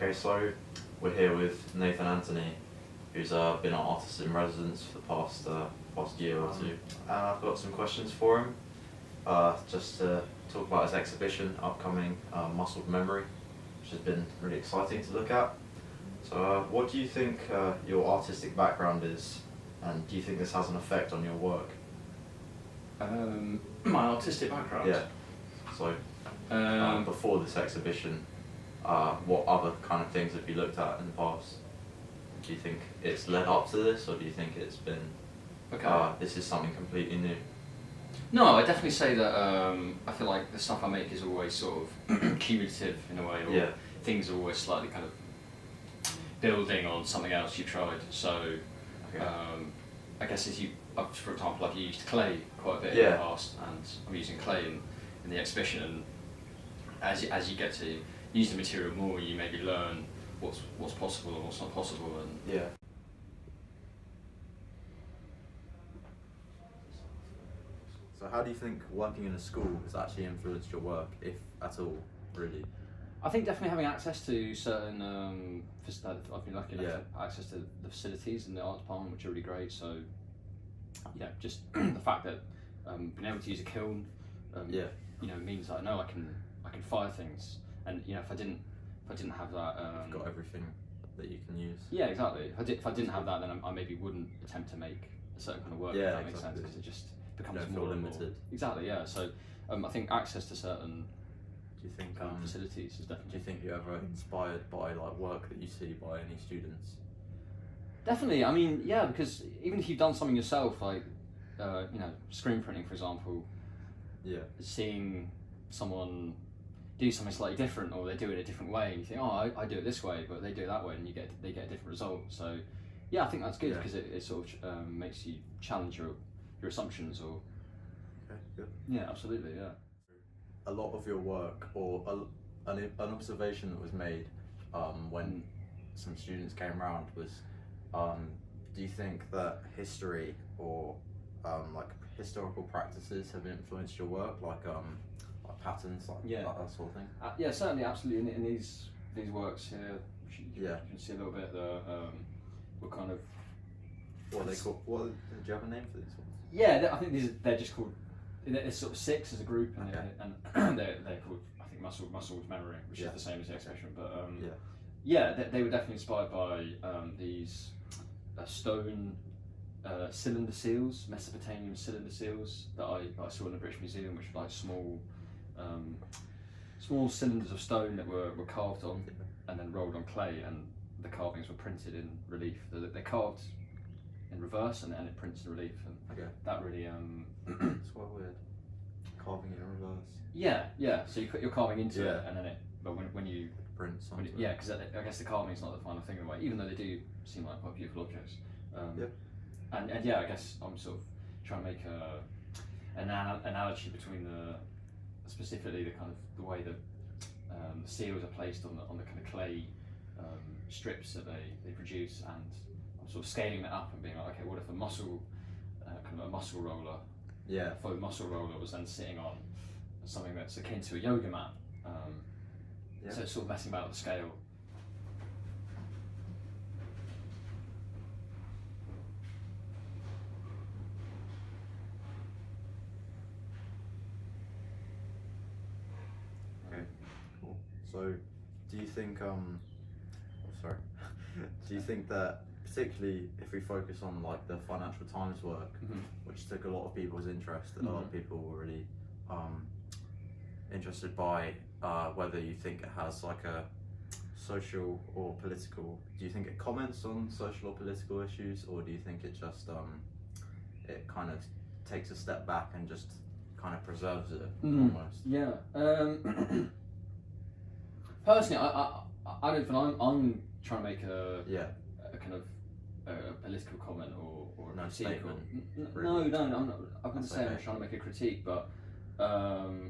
Okay, so we're here with Nathan Anthony, who's been an artist in residence for the past year or two, and I've got some questions for him, just to talk about his exhibition upcoming, Muscled Memory, which has been really exciting to look at. So, what do you think your artistic background is, and do you think this has an effect on your work? My artistic background. Yeah. So, before this exhibition, what other kind of things have you looked at in the past? Do you think it's led up to this, or do you think it's been, this is something completely new? No, I definitely say that I feel like the stuff I make is always sort of cumulative in a way, or things are always slightly kind of building on something else you tried. So I guess for example, I've used clay quite a bit in the past, and I'm using clay in the exhibition, and as you get to use the material more, you maybe learn what's possible and what's not possible. And So how do you think working in a school has actually influenced your work, if at all, really? I think definitely having access to certain I've been lucky enough to have access to the facilities in the art department, which are really great. So yeah, just the fact that being able to use a kiln, means that I know I can fire things, and if I didn't have that, you've got everything that you can use. Yeah, exactly. If I didn't have that, then I maybe wouldn't attempt to make a certain kind of work. Yeah, if that makes sense, because it just becomes more limited. More. Exactly. Yeah. So I think access to certain Do you think facilities is definitely. Do you think you're ever inspired by like work that you see by any students? Definitely. I mean, yeah, because even if you've done something yourself, like screen printing, for example, seeing someone do something slightly different, or they do it a different way, and you think, oh, I do it this way, but they do it that way, and they get a different result. So yeah, I think that's good, because it sort of makes you challenge your assumptions. Or good. Yeah, absolutely. Yeah. A lot of your work, or an observation that was made when some students came around was, do you think that history or like historical practices have influenced your work, like patterns, like that sort of thing? Yeah, certainly, absolutely. In these works here, you can see a little bit what kind of. What are they called? Do you have a name for these ones? Yeah, I think they're just called. They're sort of 6 as a group, and they're called, I think, Muscled Memory, which is the same as the exhibition. But they were definitely inspired by these stone cylinder seals, Mesopotamian cylinder seals that I saw in the British Museum, which were like small cylinders of stone that were carved on and then rolled on clay, and the carvings were printed in relief. They're carved in reverse, and it prints in relief, and that really it's quite weird, carving it in reverse. Yeah. So you're carving into it, and then but when you print something. Because I guess the carving is not the final thing in a way, even though they do seem like quite beautiful objects. And I guess I'm sort of trying to make an analogy between specifically the kind of the way the seals are placed on the kind of clay strips that they produce, and I'm sort of scaling that up and being like, okay, what if a muscle roller, foam muscle roller, was then sitting on something that's akin to a yoga mat? So it's sort of messing about with the scale. Okay, cool. So, do you think do you think that, particularly if we focus on like the Financial Times work, which took a lot of people's interest, a lot of people were really interested by whether you think it has like a social or political, do you think it comments on social or political issues, or do you think it just it kind of takes a step back and just kind of preserves it almost? Yeah. Personally, I don't think I'm trying to make a kind of a political comment or a critique. Statement. No, I'm not. I wouldn't say I'm trying to make a critique, but I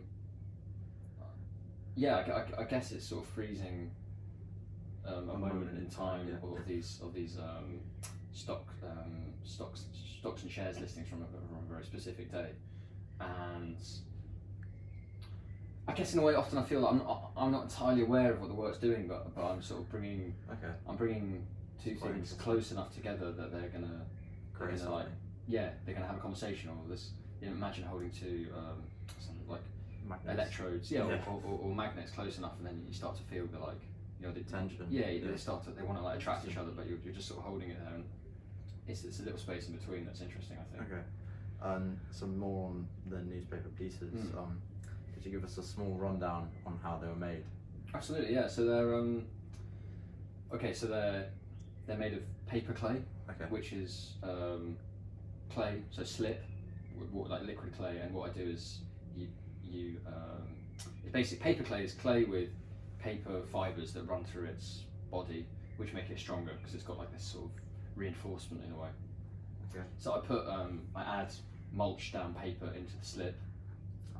guess it's sort of freezing a moment in time of these stocks and shares listings from a very specific day, and I guess in a way, often I feel like I'm not entirely aware of what the work's doing, but I'm sort of bringing two It's quite things interesting. close enough together that they're gonna Create they're gonna, like, something. they're gonna have a conversation. Or this, imagine holding two something like Magnets. electrodes, Yeah. or magnets close enough, and then you start to feel the, like, the Tension. Yeah, Yeah. they want to, like, attract each other, but you're just sort of holding it there, and it's a little space in between that's interesting, I think. Okay. Some more on the newspaper pieces. Could you give us a small rundown on how they were made? Absolutely, yeah. So they're they're made of paper clay, Okay. which is clay, so slip, like liquid clay. And what I do is it's basically paper clay is clay with paper fibres that run through its body, which make it stronger because it's got, like, this sort of reinforcement in a way. Okay. So I add mulch down paper into the slip.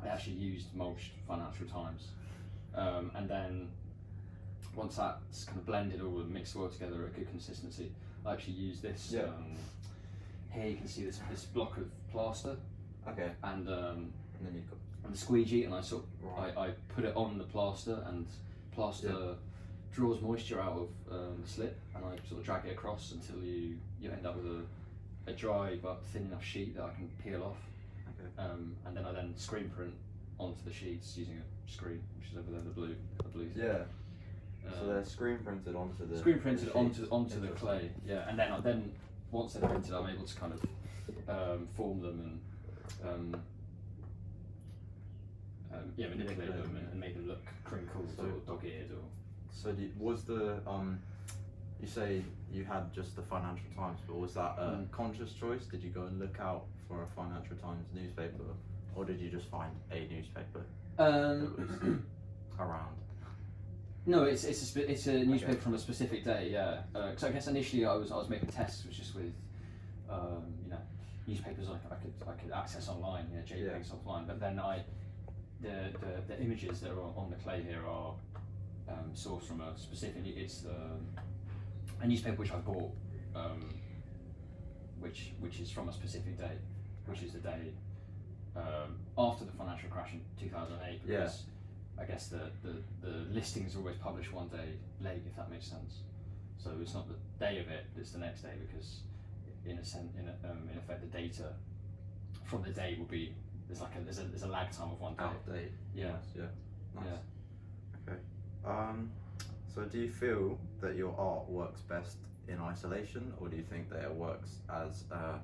I actually used mulched Financial Times, and then once that's kind of blended all and mixed well together at a good consistency, I actually use this. Yeah. Here you can see this block of plaster Okay. and And then you've got. the squeegee, and I sort of Right. I put it on the plaster, and plaster draws moisture out of the slip, and I sort of drag it across until you end up with a dry but thin enough sheet that I can peel off. Okay. And then I screen print onto the sheets using a screen, which is over there, the blue. Yeah. So they're screen printed onto the. Screen printed sheets. onto the Interesting. clay, yeah, and then once they're printed, I'm able to kind of form them and manipulate them and make them look crinkled So- or dog-eared or. So was the you say you had just the Financial Times, but was that a conscious choice? Did you go and look out for a Financial Times newspaper, or did you just find a newspaper that was around? No, it's a newspaper from a specific day, yeah. So I guess initially I was making tests, which is with newspapers I could access online, JPEGs offline. But then the images that are on the clay here are sourced from a specific. It's a newspaper which I bought, which is from a specific day, which is the day after the financial crash in 2008. Because I guess the listings are always published one day late, if that makes sense. So it's not the day of it; it's the next day, because in effect, the data from the day will be there's a lag time of one day. Out of date. Yeah. Yeah. Nice. Yeah. Okay. So do you feel that your art works best in isolation, or do you think that it works as a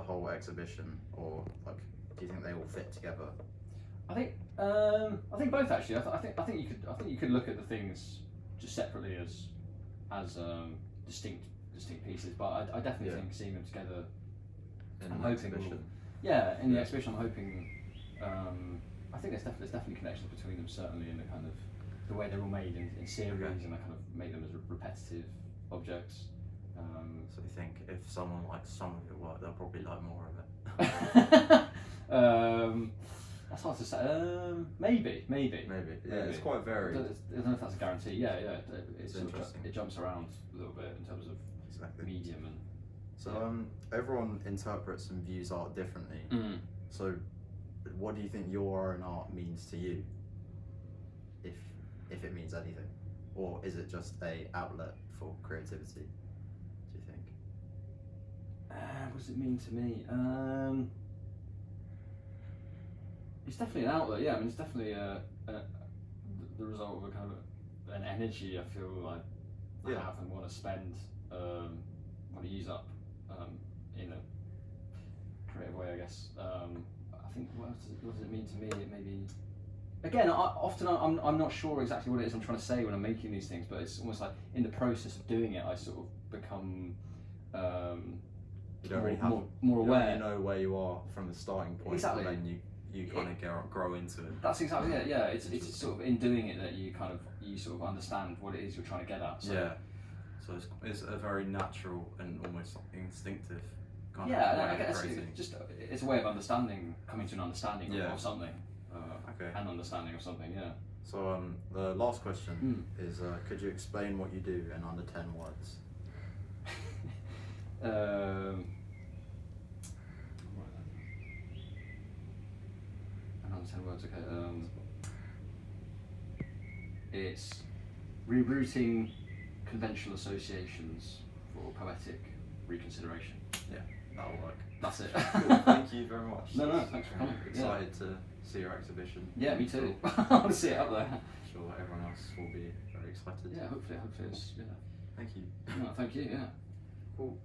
whole exhibition, or like do you think they all fit together? I think both, actually. I think you could look at the things just separately as distinct pieces, but I definitely think seeing them together. In I'm an hoping exhibition. in the exhibition, I'm hoping. I think there's definitely connections between them, certainly in the kind of the way they're all made in series, and I kind of make them as repetitive objects. So you think if someone likes some of your work, they'll probably like more of it? That's hard to say. Maybe. Yeah, it's quite varied. I don't know if that's a guarantee. Yeah. It's sort of interesting. it jumps around a little bit in terms of Exactly. medium and. So everyone interprets and views art differently. So what do you think your own art means to you? If it means anything, or is it just a outlet for creativity? Do you think? What does it mean to me? It's definitely an outlet. Yeah, I mean, it's definitely the result of a kind of an energy I feel like I have and want to spend, want to use up in a creative way, I guess. I think what does it mean to me? It maybe. Again, I'm not sure exactly what it is I'm trying to say when I'm making these things, but it's almost like in the process of doing it, I sort of become You don't really have more you aware. don't really know where you are from the starting point. Exactly. And then you kind of grow into it. That's exactly it. Yeah, it's sort of in doing it that you sort of understand what it is you're trying to get at. So. Yeah. So it's a very natural and almost instinctive kind Yeah, of way I of guess creating. it's a way of understanding, coming to an understanding of something, Okay. an understanding of something. Yeah. So the last question is, could you explain what you do in under 10 words? Another 10 words. Okay. It's rerouting conventional associations for poetic reconsideration. Yeah, that'll work. That's it. Cool, thank you very much. No, thanks for coming. Excited to see your exhibition. Yeah, me too. I want to see it up there. I'm sure everyone else will be very excited. Yeah, hopefully it's, Thank you. No, thank you, yeah. Cool.